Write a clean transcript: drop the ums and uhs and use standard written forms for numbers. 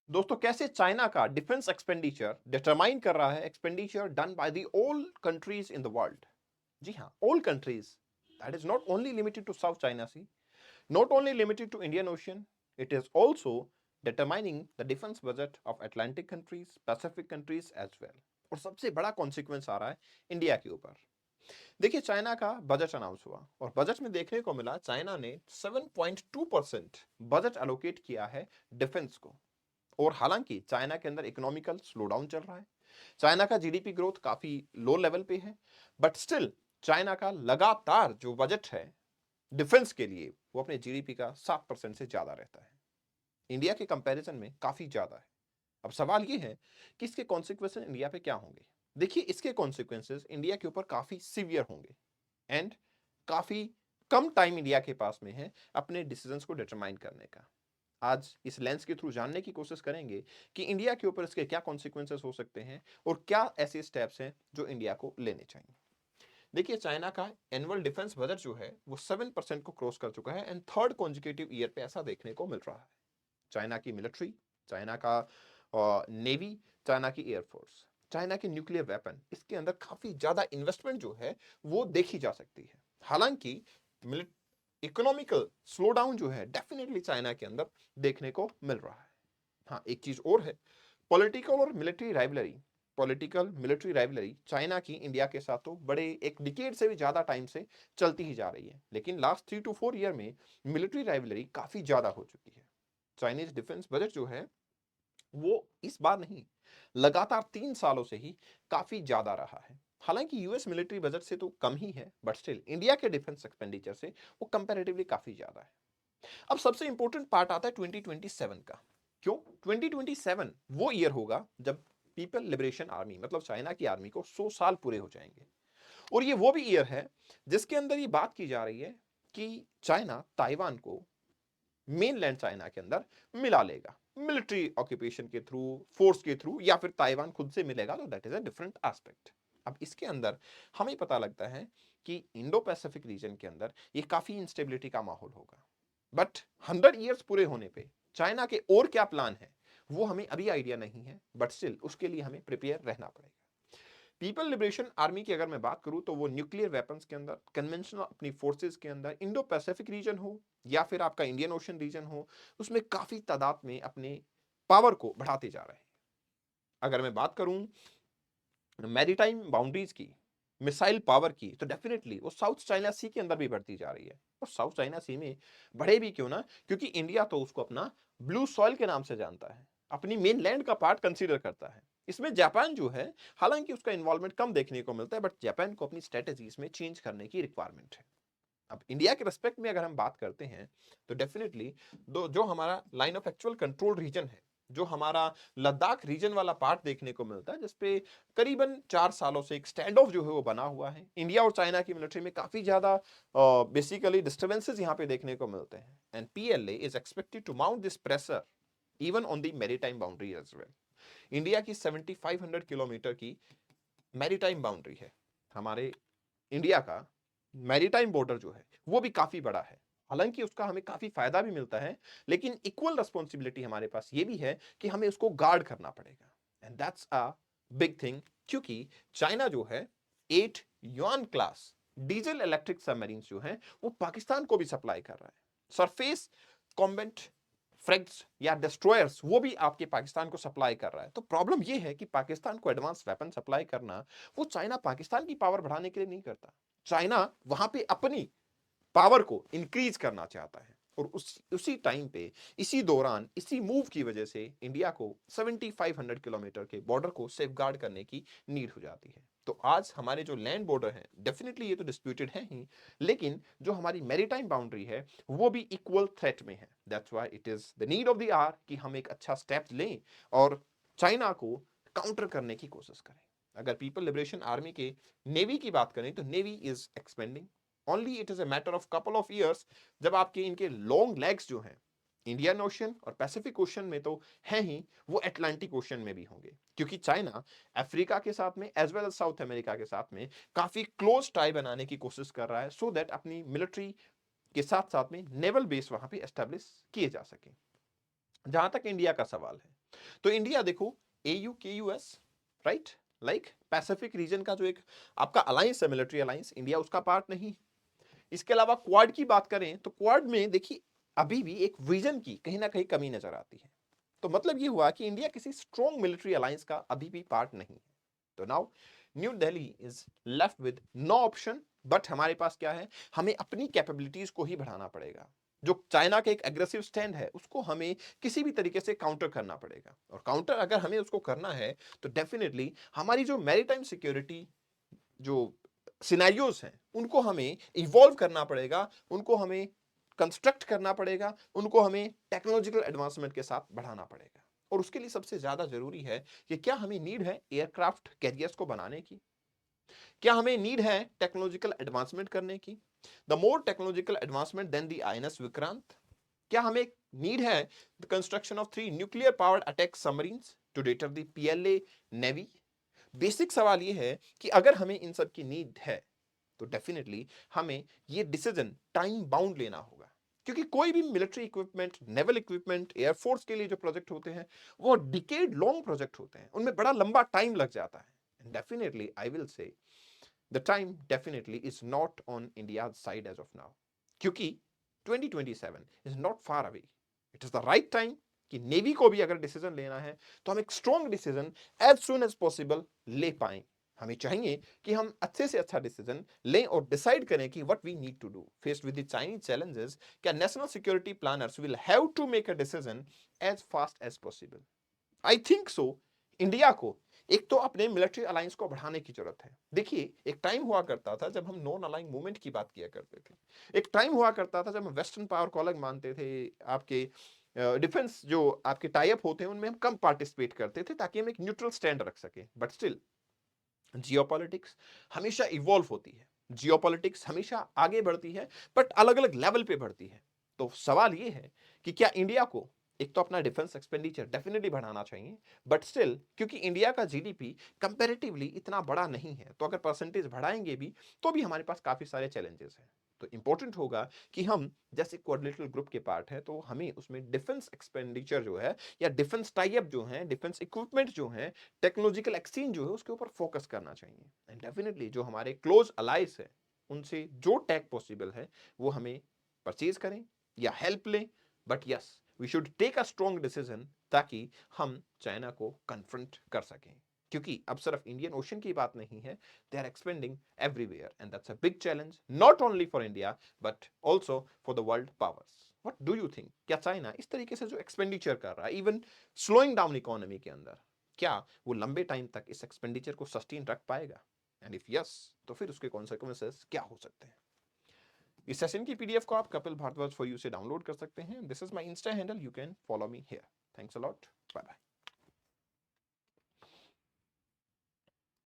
दोस्तों कैसे चाइना का डिफेंस एक्सपेंडिचर डिटरमाइन कर रहा है expenditure done by the all countries in the world. जी हाँ, all countries, that is not only limited to South China Sea, not only limited to Indian Ocean, it is also determining the defence budget of Atlantic countries, Pacific countries as well. और सबसे बड़ा consequence आ रहा है India के ऊपर। देखिए, China का budget announce हुआ और बजट में देखने को मिला चाइना ने 7.2% बजट एलोकेट किया है डिफेंस को। और हालांकि चाइना के अंदर इकोनॉमिकल स्लोडाउन चल रहा है, चाइना का जीडीपी ग्रोथ काफी लो लेवल पे है, बट स्टिल चाइना का लगातार जो बजट है डिफेंस के लिए वो अपने जीडीपी का 7% से ज्यादा रहता है। इंडिया के कंपैरिजन में काफी ज्यादा है। अब सवाल ये है कि इसके कॉन्सिक्वेंसेस इंडिया पे क्या होंगे। देखिए, इसके कॉन्सिक्वेंसेस इंडिया के ऊपर काफी सीवियर होंगे एंड काफी कम टाइम इंडिया के पास में है अपने डिसीजंस को डिटरमाइन करने का। आज इस लेंस के थ्रू जानने की कोशिश करेंगे कि इंडिया के ऊपर इसके क्या कॉन्सिक्वेंसेस हो सकते हैं और क्या ऐसे स्टेप्स हैं जो इंडिया को लेने चाहिए। देखिए, चाइना का एनुअल डिफेंस बजट जो है वो 7% को क्रॉस कर चुका है एंड थर्ड कॉन्जिक्यूटिव ईयर पे ऐसा देखने को मिल रहा है। चाइना की मिलिट्री, चाइना का नेवी, चाइना की एयरफोर्स, चाइना के न्यूक्लियर वेपन, इसके अंदर काफी ज्यादा इन्वेस्टमेंट जो है वो देखी जा सकती है। हालांकि इकोनॉमिकल स्लोडाउन जो है डेफिनेटली चाइना के अंदर देखने को मिल रहा है। हाँ, एक चीज और है, पॉलिटिकल और military rivalry. Political military rivalry China की इंडिया के साथ तो बड़े एक डिकेड से भी ज्यादा टाइम से चलती ही जा रही है, लेकिन लास्ट 3 to 4 ईयर में मिलिट्री राइवलरी काफी ज्यादा हो चुकी है। चाइनीज डिफेंस बजट जो है वो इस बार नहीं, लगातार 3 सालों से ही काफी ज्यादा रहा है। हालांकि यूएस मिलिट्री बजट से तो कम ही है, बट स्टिल इंडिया के डिफेंस एक्सपेंडिचर से वो कंपैरेटिवली काफी ज्यादा है। अब सबसे इंपॉर्टेंट पार्ट आता है 2027 का। क्यों? 2027 वो ईयर होगा जब पीपल लिबरेशन आर्मी मतलब चाइना की आर्मी को 100 साल पूरे हो जाएंगे। और ये वो भी ईयर है जिसके अंदर ये बात की जा रही है कि चाइना ताइवान को मेनलैंड चाइना के अंदर मिला लेगा, मिलिट्री ऑक्यूपेशन के थ्रू, फोर्स के थ्रू, या फिर ताइवान खुद से मिलेगा, तो that is a different aspect. अब इसके अंदर हमें पता लगता है कि इंडो पैसिफिक रीजन के अंदर ये काफी इंस्टेबिलिटी का माहौल होगा। बट 100 ईयर्स पूरे होने पे चाइना के और क्या प्लान है वो हमें अभी आइडिया नहीं है, बट स्टिल उसके लिए हमें प्रिपेयर रहना पड़ेगा। पीपल लिबरेशन आर्मी की अगर मैं बात करूं तो वो न्यूक्लियर वेपन्स के अंदर, कन्वेंशनल अपनी फोर्सेस के अंदर, इंडो पैसिफिक रीजन हो या फिर आपका इंडियन ओशन रीजन हो, उसमें काफी तादाद में अपने पावर को बढ़ाते जा रहे हैं। अगर मैं बात करूं मैरीटाइम बाउंड्रीज की, मिसाइल पावर की, तो डेफिनेटली वो साउथ चाइना सी के अंदर भी बढ़ती जा रही है। और साउथ चाइना सी में बढ़े भी क्यों ना, क्योंकि इंडिया तो उसको अपना ब्लू सॉइल के नाम से जानता है, अपनी मेन लैंड का पार्ट कंसीडर करता है। इसमें जापान जो है, हालांकि उसका इन्वॉल्वमेंट कम देखने को मिलता है, बट जापान को अपनी स्ट्रेटेजीज में चेंज करने की रिक्वायरमेंट है। अब इंडिया के रेस्पेक्ट में अगर हम बात करते हैं तो डेफिनेटली दो जो हमारा line of actual control region है, जो हमारा लद्दाख रीजन वाला पार्ट देखने को मिलता है, जिसपे करीबन 4 सालों से एक स्टैंड ऑफ जो है वो बना हुआ है। इंडिया और चाइना की मिलिट्री में काफी ज्यादा बेसिकली डिस्टर्बेंसेस यहाँ पे देखने को मिलते हैं and PLA is expected to mount this pressure even on the maritime boundary as well. India की 7500 किलोमीटर की मैरीटाइम बाउंड्री है। हमारे इंडिया का मैरीटाइम बॉर्डर जो है वो भी काफी बड़ा है। हालांकि उसका हमें काफी फायदा भी मिलता है, लेकिन इक्वल रिस्पॉन्सिबिलिटी हमारे पास ये भी है कि हमें उसको गार्ड करना पड़ेगा and that's a big thing. क्योंकि चाइना जो है 8 yuan class diesel electric submarine जो है वो पाकिस्तान को भी सप्लाई कर रहा है। सरफेस कॉम्बैट फ्रेग्स या डिस्ट्रॉयर्स वो भी आपके पाकिस्तान को सप्लाई कर रहा है। तो प्रॉब्लम ये है कि पाकिस्तान को एडवांस वेपन सप्लाई करना वो चाइना पाकिस्तान की पावर बढ़ाने के लिए नहीं करता। चाइना वहां पे अपनी पावर को इंक्रीज करना चाहता है और उसी टाइम पे, इसी दौरान, इसी मूव की वजह से इंडिया को 7500 किलोमीटर के बॉर्डर को सेफगार्ड करने की नीड हो जाती है। तो आज हमारे जो लैंड बॉर्डर है डेफिनेटली ये तो डिस्प्यूटेड है ही, लेकिन जो हमारी मैरीटाइम बाउंड्री है वो भी इक्वल थ्रेट में है। That's why it is the need of the hour कि हम एक अच्छा स्टेप लें और चाइना को काउंटर करने की कोशिश करें। अगर पीपल लिबरेशन आर्मी के नेवी की बात करें तो navy is expanding, only it is a matter of couple of years जब आपके इनके लॉन्ग लेग्स जो हैं इंडियन ओशन और पैसिफिक ओशन में तो हैं ही, वो अटलांटिक ओशन में भी होंगे। क्योंकि चाइना अफ्रीका के साथ में as well as South America के साथ में काफी क्लोज टाई बनाने की कोशिश कर रहा है सो दैट अपनी मिलिट्री के साथ साथ में नेवल बेस वहां पे एस्टेब्लिश किए जा सके। जहां तक इंडिया का सवाल है, तो इंडिया देखो AU KUS, right, like Pacific region का जो एक आपका अलायंस है, मिलिट्री अलायंस, इंडिया उसका पार्ट नहीं। इसके अलावा क्वाड की बात करें तो क्वाड में देखिए अभी भी एक विजन की कहीं ना कहीं कमी नजर आती है। तो मतलब ये हुआ कि इंडिया किसी स्ट्रॉन्ग मिलिट्री अलायंस का अभी भी पार्ट नहीं है। तो now New Delhi is left with no option, but हमारे पास क्या है, हमें अपनी कैपेबिलिटीज को ही बढ़ाना पड़ेगा। जो चाइना का एक एग्रेसिव स्टैंड है उसको हमें किसी भी तरीके से काउंटर करना पड़ेगा, और काउंटर अगर हमें उसको करना है तो डेफिनेटली हमारी जो मैरीटाइम सिक्योरिटी जो सिनेरियोज हैं उनको हमें इवॉल्व करना पड़ेगा, उनको हमें कंस्ट्रक्ट करना पड़ेगा, उनको हमें टेक्नोलॉजिकल एडवांसमेंट के साथ बढ़ाना पड़ेगा। और उसके लिए सबसे ज्यादा जरूरी है कि क्या हमें नीड है एयरक्राफ्ट कैरियर्स को बनाने की, क्या हमें नीड है टेक्नोलॉजिकल एडवांसमेंट करने की, the more technological advancement than the INS Vikrant. क्या हमें नीड है the construction of 3 nuclear powered attack submarines to deter the PLA navy. Basic सवाल ये है कि अगर हमें इन सब की नीड है तो डेफिनेटली हमें ये डिसीजन टाइम बाउंड लेना होगा, क्योंकि कोई भी military equipment, naval equipment, air force के लिए जो प्रोजेक्ट होते हैं वो डिकेड लॉन्ग प्रोजेक्ट होते हैं, उनमें बड़ा लंबा टाइम लग जाता है। Definitely I will say the time definitely is not on India side as of now, क्योंकि 2027 is not far away. It is the right time कि नेवी को भी अगर डिसीजन लेना है तो हम एक strong decision as soon as possible ले पाए। हमें चाहिए कि हम अच्छे से अच्छा डिसीजन लें और डिसाइड करें कि what we need to do faced with the Chinese challenges. क्या national security planners will have to make a decision as fast as possible? I think so. India को एक तो अपने मिलिट्री अलायंस को बढ़ाने की जरूरत है। देखिए एक टाइम हुआ करता था जब हम नॉन अलाइंग मूवमेंट की बात किया करते थे, एक टाइम हुआ करता था जब हम वेस्टर्न पावर को अलग मानते थे, आपके डिफेंस जो आपके टाई अप होते हैं उनमें हम कम पार्टिसिपेट करते थे ताकि हम एक न्यूट्रल स्टैंड रख सके। बट स्टिल जियोपॉलिटिक्स हमेशा इवॉल्व होती है, जियोपॉलिटिक्स हमेशा आगे बढ़ती है, बट अलग अलग लेवल पे बढ़ती है। तो सवाल ये है कि क्या इंडिया को एक तो अपना डिफेंस एक्सपेंडिचर डेफिनेटली बढ़ाना चाहिए, बट स्टिल क्योंकि इंडिया का जीडीपी कंपैरेटिवली इतना बड़ा नहीं है तो अगर परसेंटेज बढ़ाएंगे भी तो भी हमारे पास काफी सारे चैलेंजेस हैं। तो इंपॉर्टेंट होगा कि हम जैसे कोऑर्डिनेटर ग्रुप के पार्ट है तो हमें उसमें डिफेंस एक्सपेंडिचर जो है या डिफेंस टाई अप जो है, डिफेंस इक्विपमेंट जो है, टेक्नोलॉजिकल एक्सचेंज जो है उसके ऊपर फोकस करना चाहिए। एंड डेफिनेटली जो हमारे क्लोज अलाइज है उनसे जो टेक पॉसिबल है वो हमें परचेज करें या हेल्प लें, but yes we should take a strong decision ताकि हम चाइना को कन्फ्रंट कर सकें। क्योंकि अब सिर्फ इंडियन ओशन की बात नहीं है, they are expanding everywhere and that's a big challenge not only for India but also for the world powers. What do you think, क्या चाइना इस तरीके से जो एक्सपेंडिचर कर रहा है इवन स्लोइंग डाउन इकोनॉमी के अंदर, क्या वो लंबे टाइम तक इस एक्सपेंडिचर को सस्टेन रख पाएगा? एंड इफ यस तो फिर उसके कॉन्सिक्वेंसेस क्या हो सकते हैं? इस सेशन की PDF को आप कपिल भारद्वाज फॉर यू से डाउनलोड कर सकते हैं। This is my insta handle, you can follow me here. Thanks a lot, bye bye.